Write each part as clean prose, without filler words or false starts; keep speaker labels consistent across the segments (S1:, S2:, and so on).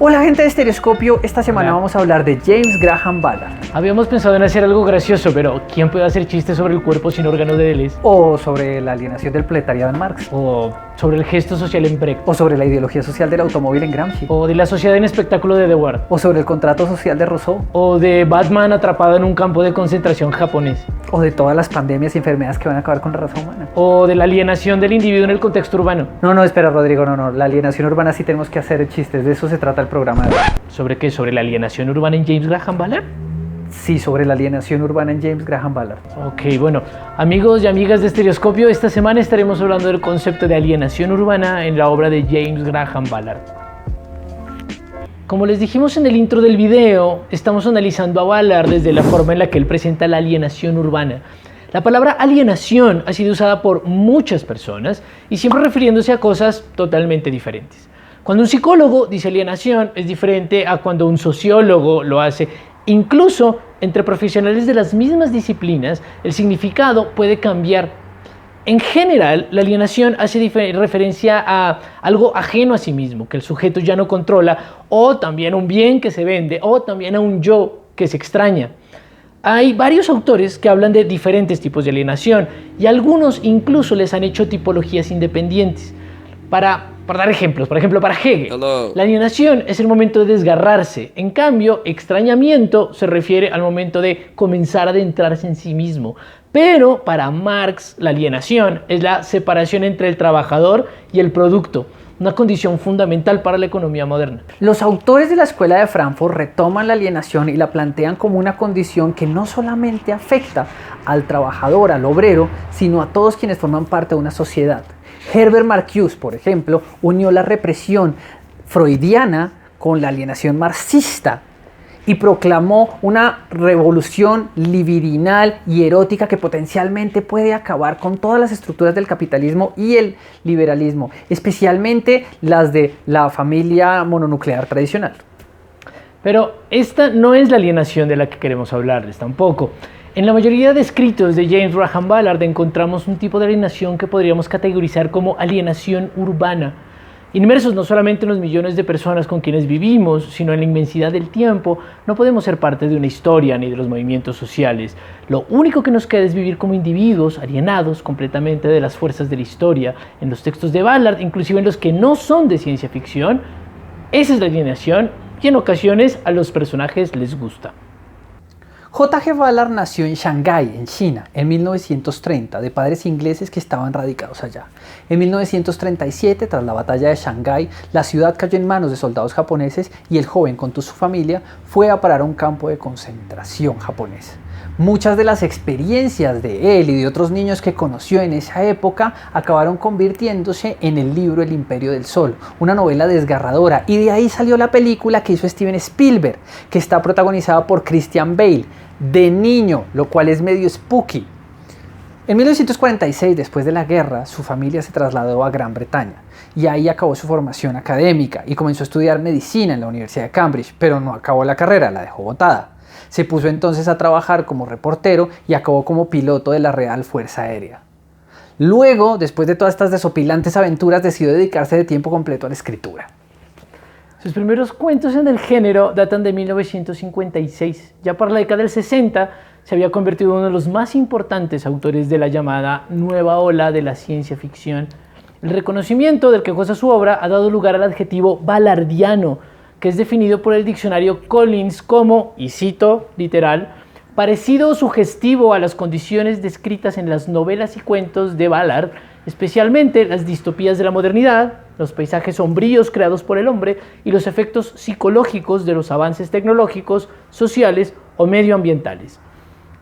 S1: Hola gente de Estereoscopio, esta semana
S2: Hola.
S1: vamos a hablar de James Graham Ballard.
S2: Habíamos pensado en hacer algo gracioso, pero ¿quién puede hacer chistes sobre el cuerpo sin órganos de Deleuze?
S1: O sobre la alienación del proletariado en Marx.
S2: O sobre el gesto social en Brecht.
S1: O sobre la ideología social del automóvil en Gramsci.
S2: O de la sociedad en espectáculo de Dewar.
S1: O sobre el contrato social de Rousseau.
S2: O de Batman atrapado en un campo de concentración japonés.
S1: O de todas las pandemias y enfermedades que van a acabar con la raza humana.
S2: O de la alienación del individuo en el contexto urbano.
S1: No, espera Rodrigo, no. La alienación urbana sí tenemos que hacer chistes, de eso se trata el programa de hoy.
S2: ¿Sobre qué? ¿Sobre la alienación urbana en James Graham Ballard?
S1: Sí, sobre la alienación urbana en James Graham Ballard.
S2: Ok, bueno, amigos y amigas de Estereoscopio, esta semana estaremos hablando del concepto de alienación urbana en la obra de James Graham Ballard. Como les dijimos en el intro del video, estamos analizando a Ballard desde la forma en la que él presenta la alienación urbana. La palabra alienación ha sido usada por muchas personas y siempre refiriéndose a cosas totalmente diferentes. Cuando un psicólogo dice alienación es diferente a cuando un sociólogo lo hace. Incluso entre profesionales de las mismas disciplinas, el significado puede cambiar. En general, la alienación hace referencia a algo ajeno a sí mismo, que el sujeto ya no controla, o también a un bien que se vende, o también a un yo que se extraña. Hay varios autores que hablan de diferentes tipos de alienación y algunos incluso les han hecho tipologías independientes. Para dar ejemplos, por ejemplo, para Hegel, la alienación es el momento de desgarrarse. En cambio, extrañamiento se refiere al momento de comenzar a adentrarse en sí mismo. Pero para Marx, la alienación es la separación entre el trabajador y el producto, una condición fundamental para la economía moderna.
S1: Los autores de la Escuela de Frankfurt retoman la alienación y la plantean como una condición que no solamente afecta al trabajador, al obrero, sino a todos quienes forman parte de una sociedad. Herbert Marcuse, por ejemplo, unió la represión freudiana con la alienación marxista y proclamó una revolución libidinal y erótica que potencialmente puede acabar con todas las estructuras del capitalismo y el liberalismo, especialmente las de la familia mononuclear tradicional.
S2: Pero esta no es la alienación de la que queremos hablarles tampoco. En la mayoría de escritos de James Graham Ballard encontramos un tipo de alienación que podríamos categorizar como alienación urbana. Inmersos no solamente en los millones de personas con quienes vivimos, sino en la inmensidad del tiempo, no podemos ser parte de una historia ni de los movimientos sociales. Lo único que nos queda es vivir como individuos alienados completamente de las fuerzas de la historia. En los textos de Ballard, inclusive en los que no son de ciencia ficción, esa es la alienación y en ocasiones a los personajes les gusta.
S1: J.G. Ballard nació en Shanghái, en China, en 1930, de padres ingleses que estaban radicados allá. En 1937, tras la batalla de Shanghái, la ciudad cayó en manos de soldados japoneses y el joven, con toda su familia, fue a parar a un campo de concentración japonés. Muchas de las experiencias de él y de otros niños que conoció en esa época acabaron convirtiéndose en el libro El Imperio del Sol, una novela desgarradora, y de ahí salió la película que hizo Steven Spielberg, que está protagonizada por Christian Bale, de niño, lo cual es medio spooky. En 1946, después de la guerra, su familia se trasladó a Gran Bretaña y ahí acabó su formación académica y comenzó a estudiar medicina en la Universidad de Cambridge, pero no acabó la carrera, la dejó botada. Se puso entonces a trabajar como reportero y acabó como piloto de la Real Fuerza Aérea. Luego, después de todas estas desopilantes aventuras, decidió dedicarse de tiempo completo a la escritura.
S2: Sus primeros cuentos en el género datan de 1956. Ya para la década del 60 se había convertido en uno de los más importantes autores de la llamada nueva ola de la ciencia ficción. El reconocimiento del que goza su obra ha dado lugar al adjetivo ballardiano, que es definido por el diccionario Collins como, y cito literal, parecido o sugestivo a las condiciones descritas en las novelas y cuentos de Ballard, especialmente las distopías de la modernidad, los paisajes sombríos creados por el hombre y los efectos psicológicos de los avances tecnológicos, sociales o medioambientales.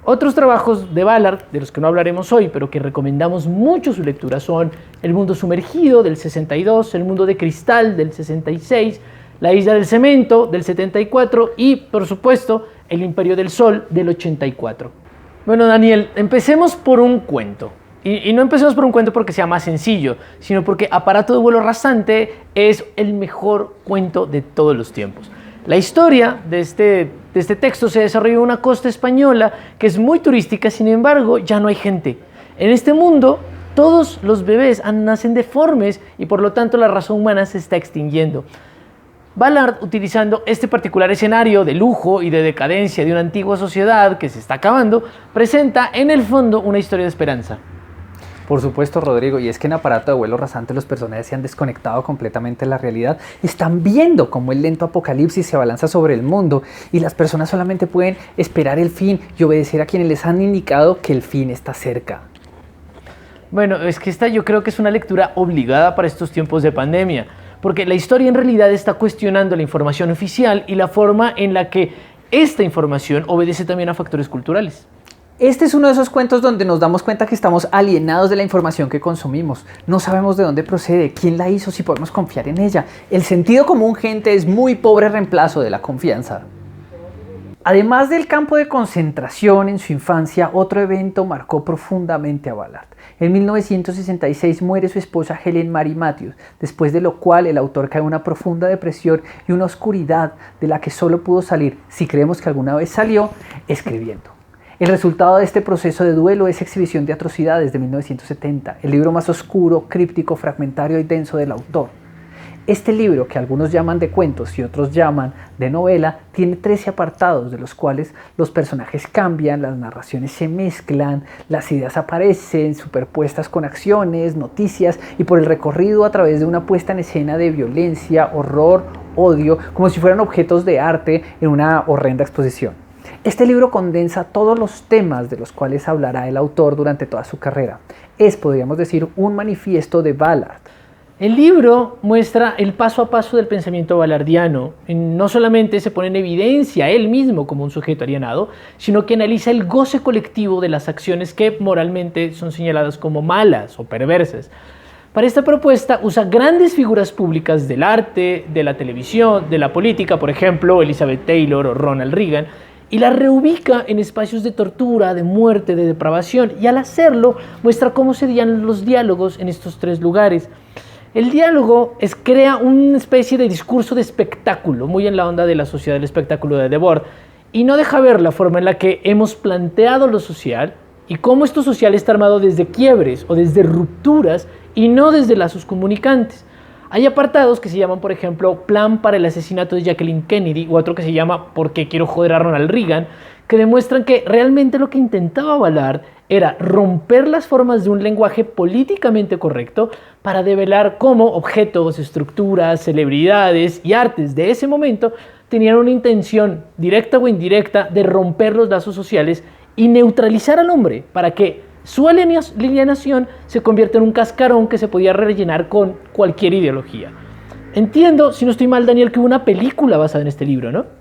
S2: Otros trabajos de Ballard, de los que no hablaremos hoy, pero que recomendamos mucho su lectura, son El mundo sumergido, del 62, El mundo de cristal, del 66, La isla del cemento, del 74 y, por supuesto, El imperio del sol, del 84. Bueno, Daniel, empecemos por un cuento. Y no empecemos por un cuento porque sea más sencillo, sino porque Aparato de vuelo rasante es el mejor cuento de todos los tiempos. La historia de este texto se desarrolla en una costa española que es muy turística, sin embargo, ya no hay gente. En este mundo, todos los bebés nacen deformes y por lo tanto la raza humana se está extinguiendo. Ballard, utilizando este particular escenario de lujo y de decadencia de una antigua sociedad que se está acabando, presenta en el fondo una historia de esperanza.
S1: Por supuesto, Rodrigo, y es que en Aparato de vuelo rasante los personajes se han desconectado completamente de la realidad. Están viendo cómo el lento apocalipsis se abalanza sobre el mundo y las personas solamente pueden esperar el fin y obedecer a quienes les han indicado que el fin está cerca.
S2: Bueno, es que esta yo creo que es una lectura obligada para estos tiempos de pandemia, porque la historia en realidad está cuestionando la información oficial y la forma en la que esta información obedece también a factores culturales.
S1: Este es uno de esos cuentos donde nos damos cuenta que estamos alienados de la información que consumimos. No sabemos de dónde procede, quién la hizo, si podemos confiar en ella. El sentido común, gente, es muy pobre reemplazo de la confianza. Además del campo de concentración en su infancia, otro evento marcó profundamente a Ballard. En 1966 muere su esposa Helen Mary Matthews, después de lo cual el autor cae en una profunda depresión y una oscuridad de la que solo pudo salir, si creemos que alguna vez salió, escribiendo. El resultado de este proceso de duelo es Exhibición de atrocidades de 1970, el libro más oscuro, críptico, fragmentario y denso del autor. Este libro, que algunos llaman de cuentos y otros llaman de novela, tiene 13 apartados, de los cuales los personajes cambian, las narraciones se mezclan, las ideas aparecen superpuestas con acciones, noticias y por el recorrido a través de una puesta en escena de violencia, horror, odio, como si fueran objetos de arte en una horrenda exposición. Este libro condensa todos los temas de los cuales hablará el autor durante toda su carrera. Es, podríamos decir, un manifiesto de Ballard.
S2: El libro muestra el paso a paso del pensamiento ballardiano. No solamente se pone en evidencia a él mismo como un sujeto alienado, sino que analiza el goce colectivo de las acciones que moralmente son señaladas como malas o perversas. Para esta propuesta usa grandes figuras públicas del arte, de la televisión, de la política, por ejemplo, Elizabeth Taylor o Ronald Reagan, y la reubica en espacios de tortura, de muerte, de depravación, y al hacerlo muestra cómo se dan los diálogos en estos tres lugares. El diálogo crea una especie de discurso de espectáculo, muy en la onda de la sociedad del espectáculo de Debord, y no deja ver la forma en la que hemos planteado lo social y cómo esto social está armado desde quiebres o desde rupturas y no desde lazos comunicantes. Hay apartados que se llaman, por ejemplo, Plan para el asesinato de Jacqueline Kennedy, u otro que se llama ¿Por qué quiero joder a Ronald Reagan?, que demuestran que realmente lo que intentaba Ballard era romper las formas de un lenguaje políticamente correcto para develar cómo objetos, estructuras, celebridades y artes de ese momento tenían una intención directa o indirecta de romper los lazos sociales y neutralizar al hombre para que su alienación se convierte en un cascarón que se podía rellenar con cualquier ideología. Entiendo, si no estoy mal, Daniel, que hubo una película basada en este libro, ¿no?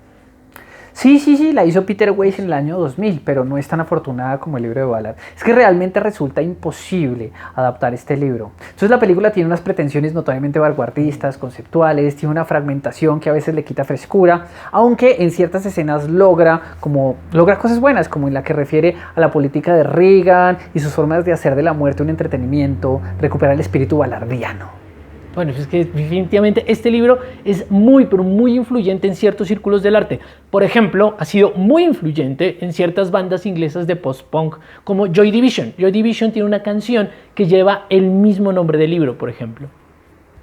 S1: Sí, la hizo Peter Weiss en el año 2000, pero no es tan afortunada como el libro de Ballard. Es que realmente resulta imposible adaptar este libro. Entonces la película tiene unas pretensiones notoriamente vanguardistas, conceptuales, tiene una fragmentación que a veces le quita frescura, aunque en ciertas escenas logra cosas buenas, como en la que refiere a la política de Reagan y sus formas de hacer de la muerte un entretenimiento, recuperar el espíritu ballardiano.
S2: Bueno, es que definitivamente este libro es pero muy influyente en ciertos círculos del arte. Por ejemplo, ha sido muy influyente en ciertas bandas inglesas de post-punk como Joy Division. Joy Division tiene una canción que lleva el mismo nombre del libro, por ejemplo.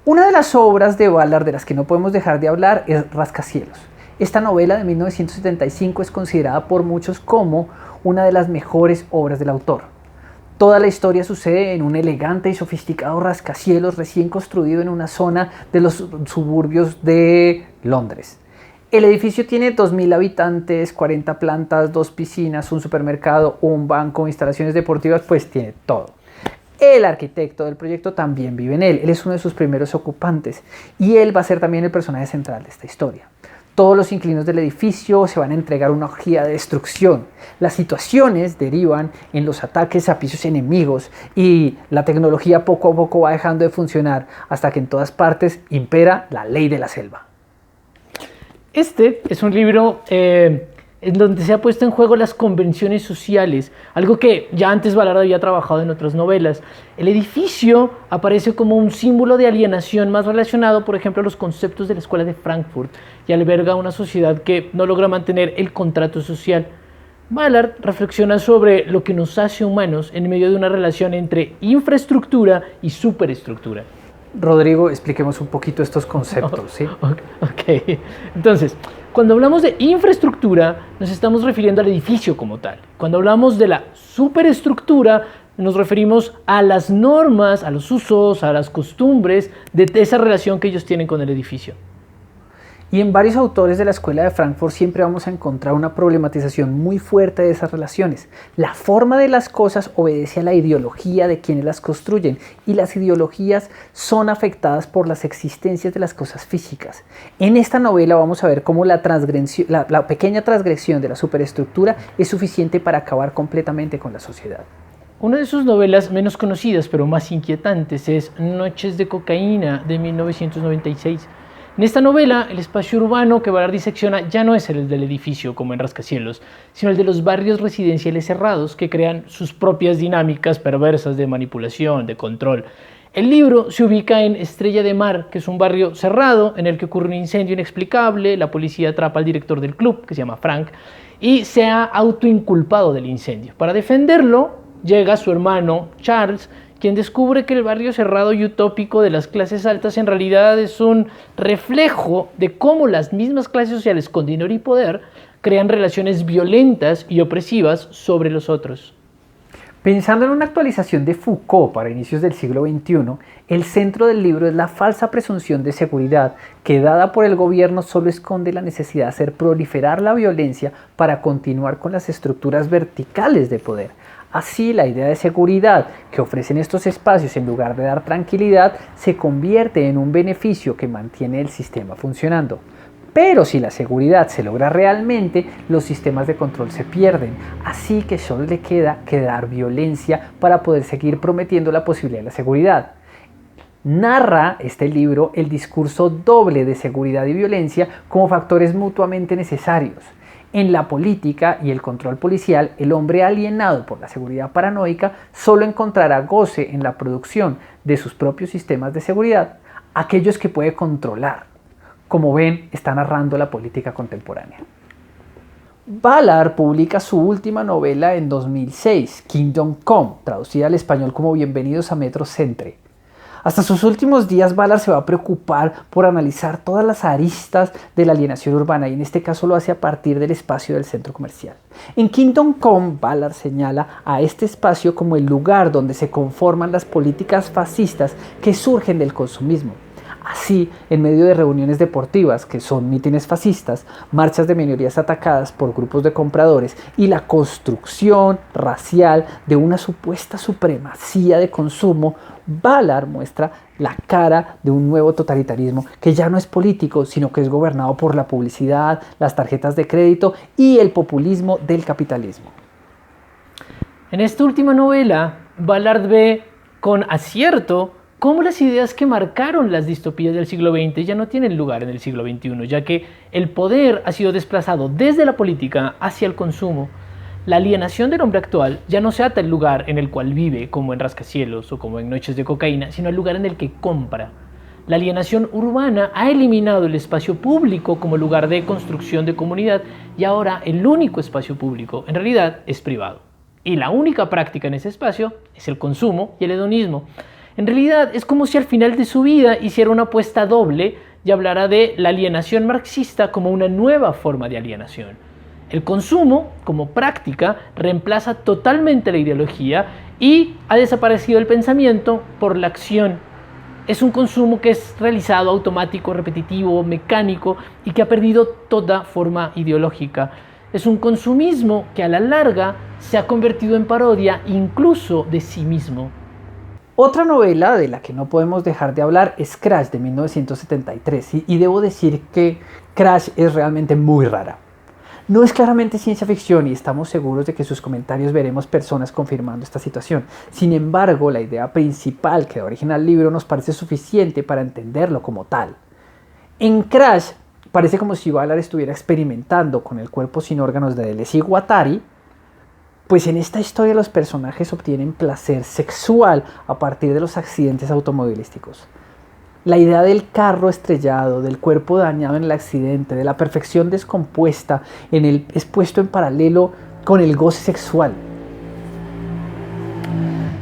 S1: Una de las obras de Ballard de las que no podemos dejar de hablar es Rascacielos. Esta novela de 1975 es considerada por muchos como una de las mejores obras del autor. Toda la historia sucede en un elegante y sofisticado rascacielos recién construido en una zona de los suburbios de Londres. El edificio tiene 2.000 habitantes, 40 plantas, 2 piscinas, un supermercado, un banco, instalaciones deportivas, pues tiene todo. El arquitecto del proyecto también vive en él. Él es uno de sus primeros ocupantes y él va a ser también el personaje central de esta historia. Todos los inquilinos del edificio se van a entregar una orgía de destrucción. Las situaciones derivan en los ataques a pisos enemigos y la tecnología poco a poco va dejando de funcionar hasta que en todas partes impera la ley de la selva.
S2: Este es un libro en donde se ha puesto en juego las convenciones sociales, algo que ya antes Ballard había trabajado en otras novelas. El edificio aparece como un símbolo de alienación más relacionado, por ejemplo, a los conceptos de la Escuela de Frankfurt y alberga una sociedad que no logra mantener el contrato social. Ballard reflexiona sobre lo que nos hace humanos en medio de una relación entre infraestructura y superestructura.
S1: Rodrigo, expliquemos un poquito estos conceptos, ¿sí?
S2: Ok, entonces, cuando hablamos de infraestructura, nos estamos refiriendo al edificio como tal. Cuando hablamos de la superestructura, nos referimos a las normas, a los usos, a las costumbres de esa relación que ellos tienen con el edificio.
S1: Y en varios autores de la Escuela de Frankfurt siempre vamos a encontrar una problematización muy fuerte de esas relaciones. La forma de las cosas obedece a la ideología de quienes las construyen y las ideologías son afectadas por las existencias de las cosas físicas. En esta novela vamos a ver cómo la pequeña transgresión de la superestructura es suficiente para acabar completamente con la sociedad.
S2: Una de sus novelas menos conocidas pero más inquietantes es Noches de cocaína de 1996. En esta novela, el espacio urbano que Ballard disecciona ya no es el del edificio, como en Rascacielos, sino el de los barrios residenciales cerrados que crean sus propias dinámicas perversas de manipulación, de control. El libro se ubica en Estrella de Mar, que es un barrio cerrado en el que ocurre un incendio inexplicable, la policía atrapa al director del club, que se llama Frank, y se ha autoinculpado del incendio. Para defenderlo, llega su hermano Charles, quien descubre que el barrio cerrado y utópico de las clases altas en realidad es un reflejo de cómo las mismas clases sociales con dinero y poder crean relaciones violentas y opresivas sobre los otros.
S1: Pensando en una actualización de Foucault para inicios del siglo XXI, el centro del libro es la falsa presunción de seguridad que, dada por el gobierno, solo esconde la necesidad de hacer proliferar la violencia para continuar con las estructuras verticales de poder. Así, la idea de seguridad que ofrecen estos espacios en lugar de dar tranquilidad se convierte en un beneficio que mantiene el sistema funcionando. Pero si la seguridad se logra realmente, los sistemas de control se pierden, así que solo le queda dar violencia para poder seguir prometiendo la posibilidad de la seguridad. Narra este libro el discurso doble de seguridad y violencia como factores mutuamente necesarios. En la política y el control policial, el hombre alienado por la seguridad paranoica solo encontrará goce en la producción de sus propios sistemas de seguridad, aquellos que puede controlar. Como ven, está narrando la política contemporánea. Ballard publica su última novela en 2006, Kingdom Come, traducida al español como Bienvenidos a Metro Centre. Hasta sus últimos días, Ballard se va a preocupar por analizar todas las aristas de la alienación urbana y en este caso lo hace a partir del espacio del centro comercial. En Kingdom Come, Ballard señala a este espacio como el lugar donde se conforman las políticas fascistas que surgen del consumismo. Así, en medio de reuniones deportivas, que son mítines fascistas, marchas de minorías atacadas por grupos de compradores y la construcción racial de una supuesta supremacía de consumo, Ballard muestra la cara de un nuevo totalitarismo que ya no es político, sino que es gobernado por la publicidad, las tarjetas de crédito y el populismo del capitalismo.
S2: En esta última novela, Ballard ve con acierto cómo las ideas que marcaron las distopías del siglo XX ya no tienen lugar en el siglo XXI, ya que el poder ha sido desplazado desde la política hacia el consumo. La alienación del hombre actual ya no se ata al lugar en el cual vive, como en Rascacielos o como en Noches de cocaína, sino al lugar en el que compra. La alienación urbana ha eliminado el espacio público como lugar de construcción de comunidad y ahora el único espacio público en realidad es privado. Y la única práctica en ese espacio es el consumo y el hedonismo. En realidad es como si al final de su vida hiciera una apuesta doble y hablara de la alienación marxista como una nueva forma de alienación. El consumo, como práctica, reemplaza totalmente la ideología y ha desaparecido el pensamiento por la acción. Es un consumo que es realizado automático, repetitivo, mecánico y que ha perdido toda forma ideológica. Es un consumismo que a la larga se ha convertido en parodia incluso de sí mismo.
S1: Otra novela de la que no podemos dejar de hablar es Crash de 1973 y debo decir que Crash es realmente muy rara. No es claramente ciencia ficción y estamos seguros de que en sus comentarios veremos personas confirmando esta situación. Sin embargo, la idea principal que da origen al libro nos parece suficiente para entenderlo como tal. En Crash parece como si Ballard estuviera experimentando con el cuerpo sin órganos de Deleuze y Guattari, pues en esta historia los personajes obtienen placer sexual a partir de los accidentes automovilísticos. La idea del carro estrellado, del cuerpo dañado en el accidente, de la perfección descompuesta es puesto en paralelo con el goce sexual.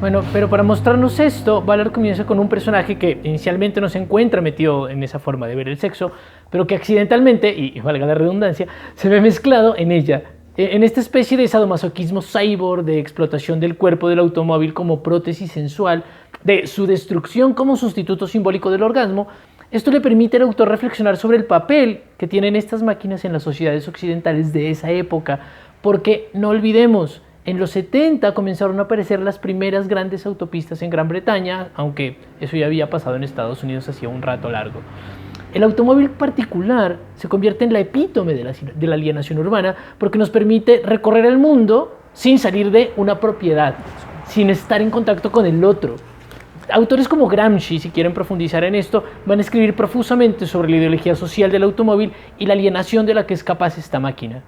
S2: Bueno, pero para mostrarnos esto, Ballard comienza con un personaje que inicialmente no se encuentra metido en esa forma de ver el sexo, pero que accidentalmente, y valga la redundancia, se ve mezclado en ella. En esta especie de sadomasoquismo cyborg, de explotación del cuerpo del automóvil como prótesis sensual, de su destrucción como sustituto simbólico del orgasmo, esto le permite al autor reflexionar sobre el papel que tienen estas máquinas en las sociedades occidentales de esa época, porque no olvidemos, en los 70 comenzaron a aparecer las primeras grandes autopistas en Gran Bretaña, aunque eso ya había pasado en Estados Unidos hacía un rato largo. El automóvil particular se convierte en la epítome de la alienación urbana porque nos permite recorrer el mundo sin salir de una propiedad, sin estar en contacto con el otro. Autores como Gramsci, si quieren profundizar en esto, van a escribir profusamente sobre la ideología social del automóvil y la alienación de la que es capaz esta máquina.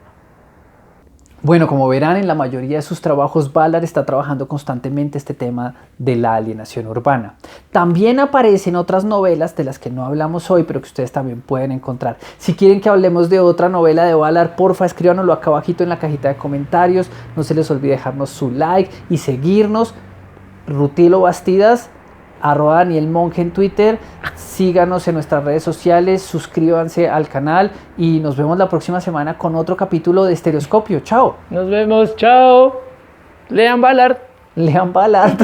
S1: Bueno, como verán, en la mayoría de sus trabajos Ballard está trabajando constantemente este tema de la alienación urbana. También aparecen otras novelas de las que no hablamos hoy, pero que ustedes también pueden encontrar. Si quieren que hablemos de otra novela de Ballard, porfa, escríbanoslo acá abajito en la cajita de comentarios. No se les olvide dejarnos su like y seguirnos. Rutilo Bastidas, @DanielMonge en Twitter. Síganos en nuestras redes sociales, suscríbanse al canal y nos vemos la próxima semana con otro capítulo de Estereoscopio. Chao.
S2: Nos vemos, chao. Lean Ballard.
S1: Lean Ballard.